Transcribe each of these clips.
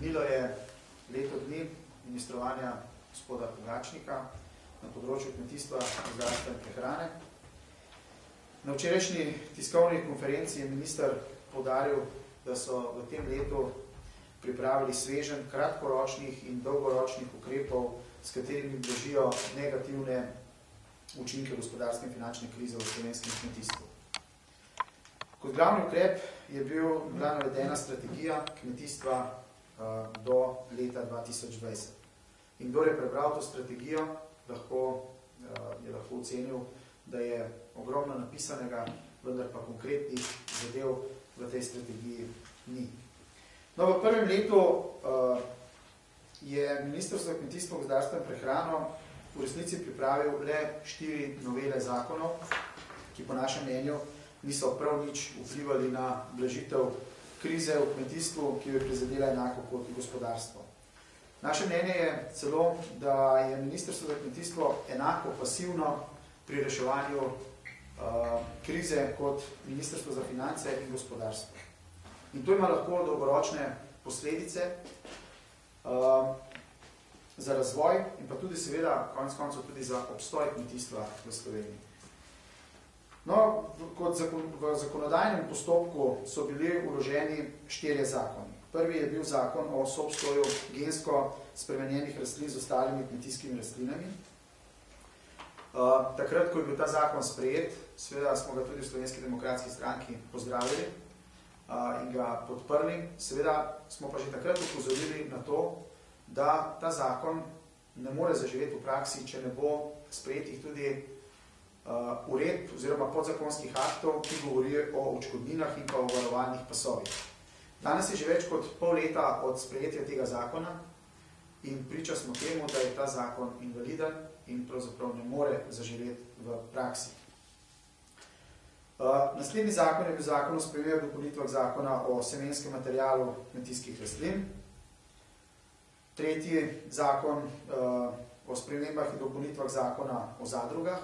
Minilo je leto dni ministrovanja gospoda Pogačnika na področju kmetijstva, gozdarstva in prehrane. Na včerajšnji tiskovni konferenci je minister poudaril, da so v tem letu pripravili sveženj kratkoročnih in dolgoročnih ukrepov, s katerimi blažijo negativne učinke gospodarske in finančne krize v slovenskem kmetijstvu. Kot glavni ukrep je bila navedena strategija kmetijstva do leta 2020. In kdor je prebral to strategijo, je lahko ocenil, da je ogromno napisanega, vendar pa konkretnih zadev v tej strategiji ni. No, v prvem letu je Ministrstvo za kmetijstvo, gozdarstvo in prehrano v resnici pripravil le 4 novele zakonov, ki po našem mnenju niso prav nič vplivali na blažitev krize v kmetijstvu, ki jo je prizadela enako kot gospodarstvo. Naše mnenje je celo, da je Ministrstvo za kmetijstvo enako pasivno pri reševanju krize kot Ministrstvo za finance in gospodarstvo. In to ima lahko dolgoročne posledice za razvoj in pa tudi seveda konec koncev tudi za obstoj kmetijstva v Sloveniji. No, v zakonodajnem postopku so bili vloženi 4 zakoni. Prvi je bil zakon o soobstoju gensko spremenjenih rastlin z ostalimi kmetijskimi rastlinami. Takrat, ko je bil ta zakon sprejet, seveda smo ga tudi v Slovenski demokratski stranki pozdravili in ga podprli. Seveda smo pa že takrat upozorili na to, da ta zakon ne more zaživeti v praksi, če ne bo sprejetih tudi uredb oziroma podzakonskih aktov, ki govorijo o odškodninah in pa o varovalnih pasovih. Danes je že več kot pol leta od sprejetja tega zakona in priča smo temu, da je ta zakon invaliden in pravzaprav ne more zaživeti v praksi. Naslednji zakon je bil zakon o spremembah in dopolnitvah zakona o semenskem materialu kmetijskih rastlin. Tretji zakon o spremembah in dopolnitvah zakona o zadrugah,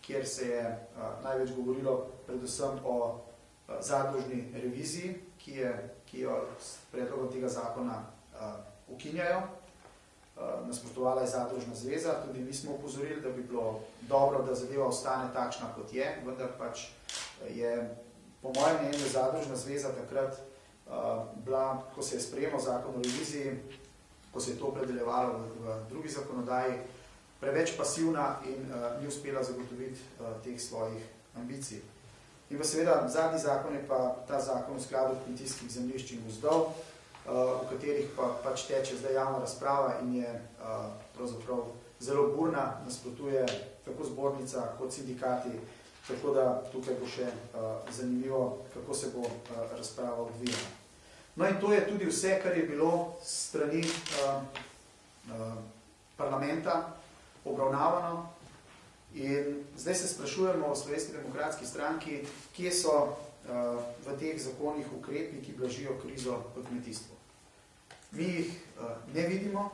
kjer se je največ govorilo predvsem o zadružni reviziji, ki jo s predlogom tega zakona ukinjajo. Nasprotovala je Zadružna zveza, tudi mi smo opozorili, da bi bilo dobro, da zadeva ostane takšna, kot je, vendar pač je po mojem mnenju Zadružna zveza takrat bila, ko se je sprejemal zakon o reviziji, ko se je to opredeljevalo v drugi zakonodaji, preveč pasivna in ni uspela zagotoviti teh svojih ambicij. In pa seveda zadnji zakon je pa ta zakon v skladu kmetijskih zemljišč in gozdov, v katerih pa pač teče zdaj javna razprava in je pravzaprav zelo burna, nasprotuje tako zbornica kot sindikati, tako da tukaj bo še zanimivo, kako se bo razprava odvijala. No in to je tudi vse, kar je bilo s strani parlamenta obravnavano. In zdaj se sprašujemo v Slovenski demokratski stranki, kje so v teh zakonih ukrepi, ki blažijo krizo v kmetijstvu. Mi jih ne vidimo,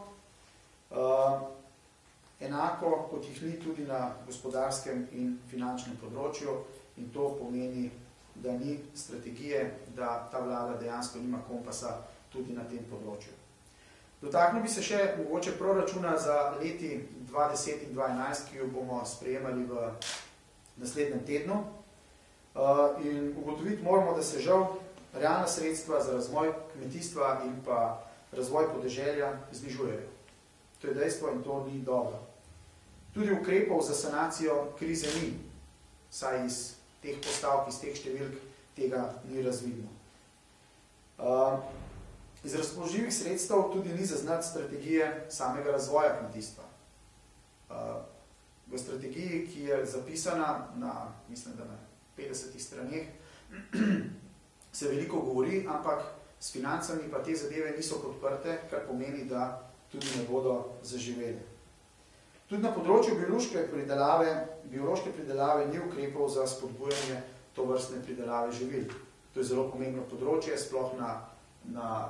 enako kot jih ni tudi na gospodarskem in finančnem področju, in to pomeni, da ni strategije, da ta vlada dejansko nima kompasa tudi na tem področju. Dotaknil bi se še mogoče proračuna za leti 2010 in 2011, ki jo bomo sprejemali v naslednjem tednu. In ugotoviti moramo, da se žal realna sredstva za razvoj kmetijstva in pa razvoj podeželja znižujejo. To je dejstvo in to ni dobro. Tudi ukrepov za sanacijo krize ni, saj iz teh postavk, iz teh številk tega ni razvidno. Iz razpoložljivih sredstev tudi ni zaznati strategije samega razvoja kmetijstva. V strategiji, ki je zapisana mislim, da na 50 straneh, se veliko govori, ampak s financami pa te zadeve niso podprte, kar pomeni, da tudi ne bodo zaživeli. Tudi na področju biološke pridelave ni ukrepov za spodbujanje tovrstne pridelave živil. To je zelo pomembno področje, sploh na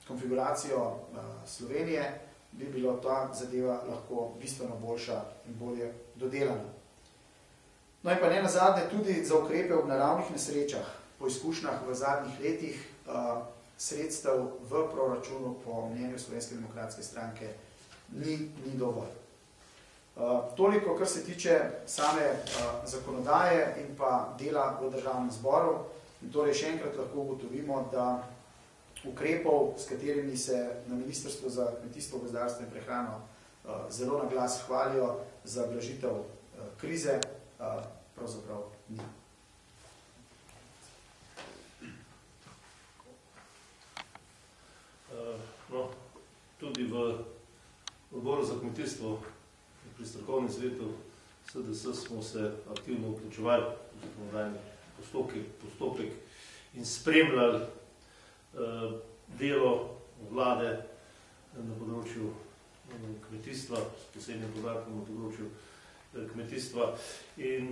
konfiguracijo Slovenije bi bilo ta zadeva lahko bistveno boljša in bolje dodelana. No in pa ne nazadnje tudi za ukrepe ob naravnih nesrečah. Po izkušnjah v zadnjih letih sredstev v proračunu po mnenju Slovenske demokratske stranke ni dovolj. Toliko, kar se tiče same zakonodaje in pa dela v državnem zboru. In torej še enkrat lahko ugotovimo, da ukrepov, s katerimi se na Ministrstvu za kmetijstvo, gozdarstvo in prehrano zelo na glas hvalijo za blažitev krize, pravzaprav ni. No, tudi v odboru za kmetijstvo pri strokovnem svetu SDS smo se aktivno vključevali v zakonodajni postopek in spremljali delo vlade na področju kmetijstva, s posebnim poudarkom na področju kmetijstva in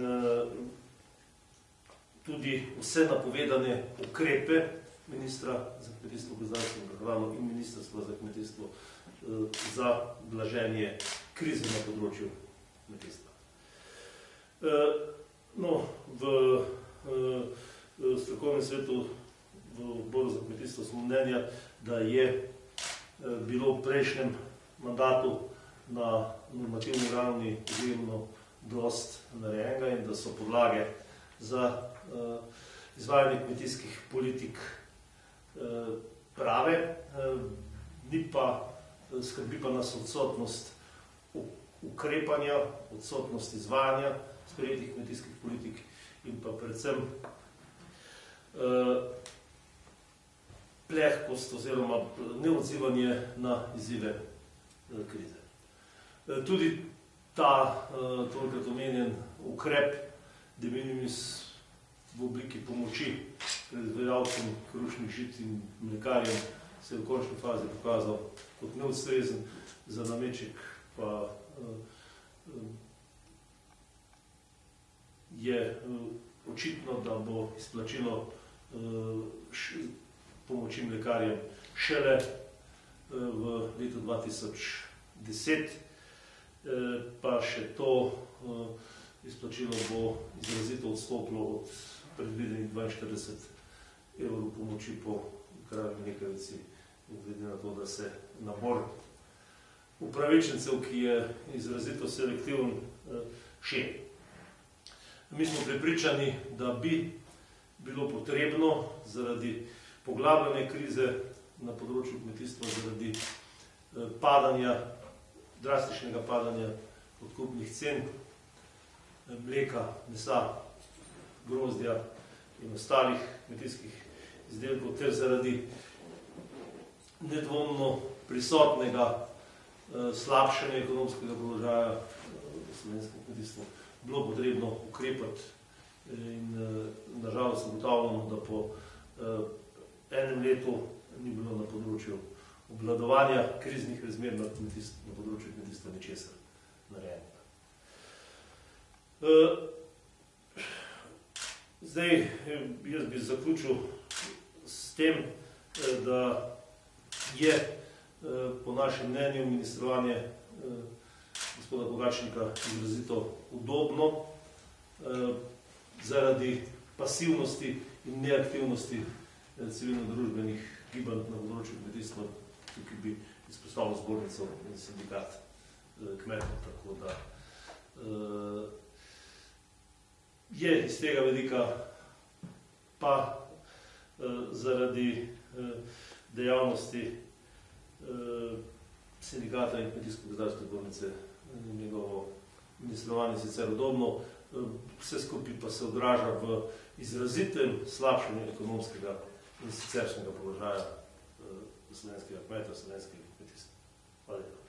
tudi vse napovedane ukrepe ministra za kmetijstvo, gozdarstvo in prehrano in ministrstva za kmetijstvo za blaženje krize na področju kmetijstva. No, v strokovnem svetu v odboru za kmetijstvo smo mnenja, da je bilo v prejšnjem mandatu na normativni ravni izjemno dost narejenega in da so podlage za izvajanje kmetijskih politik prave, skrbi pa nas odsotnost ukrepanja, odsotnost izvajanja sprejetih kmetijskih politik in pa predvsem plehkost oziroma neodzivanje na izzive krize. Tudi ta tolikrat omenjen ukrep de minimis v obliki pomoči proizvajalcem krušnih žit in mlekarjem se je v končni fazi pokazal kot neustrezen, za nameček pa je očitno, da bo izplačilo pomoči mlekarjem šele v letu 2010, pa še to izplačilo bo izrazito odstopilo od predvidenih 42 evrov pomoči po kravi mlekarici, glede na to, da se nabor upravičencev, ki je izrazito selektiven, širi. Mi smo prepričani, da bi bilo potrebno zaradi poglabljene krize na področju kmetijstva, zaradi drastičnega padanja odkupnih cen mleka, mesa, grozdja in ostalih kmetijskih izdelkov ter zaradi nedvomno prisotnega slabšanja ekonomskega položaja v slovenskem kmetijstvu bilo potrebno ukrepati in nažalost ugotavljamo, da po enem letu ni bilo na področju obvladovanja kriznih razmer na področju kmetijstva ničesar narejenega. Zdaj, jaz bi zaključil s tem, da je po našem mnenju ministrovanje gospoda Pogačnika izrazito udobno zaradi pasivnosti in neaktivnosti civilno-družbenih gibanj na področju kmetijstva, tukaj bi izpostavil zbornico in sindikat kmetov, tako da je iz tega vidika pa zaradi dejavnosti sindikata in kmetijsko-gozdarske zbornice njegovo ministrovanje sicer udobno, vse skupaj pa se odraža v izrazitem slabšanju ekonomskega in siceršnjega položaja slovenskega kmeta, slovenskega kmetijstva. Hvala lepa.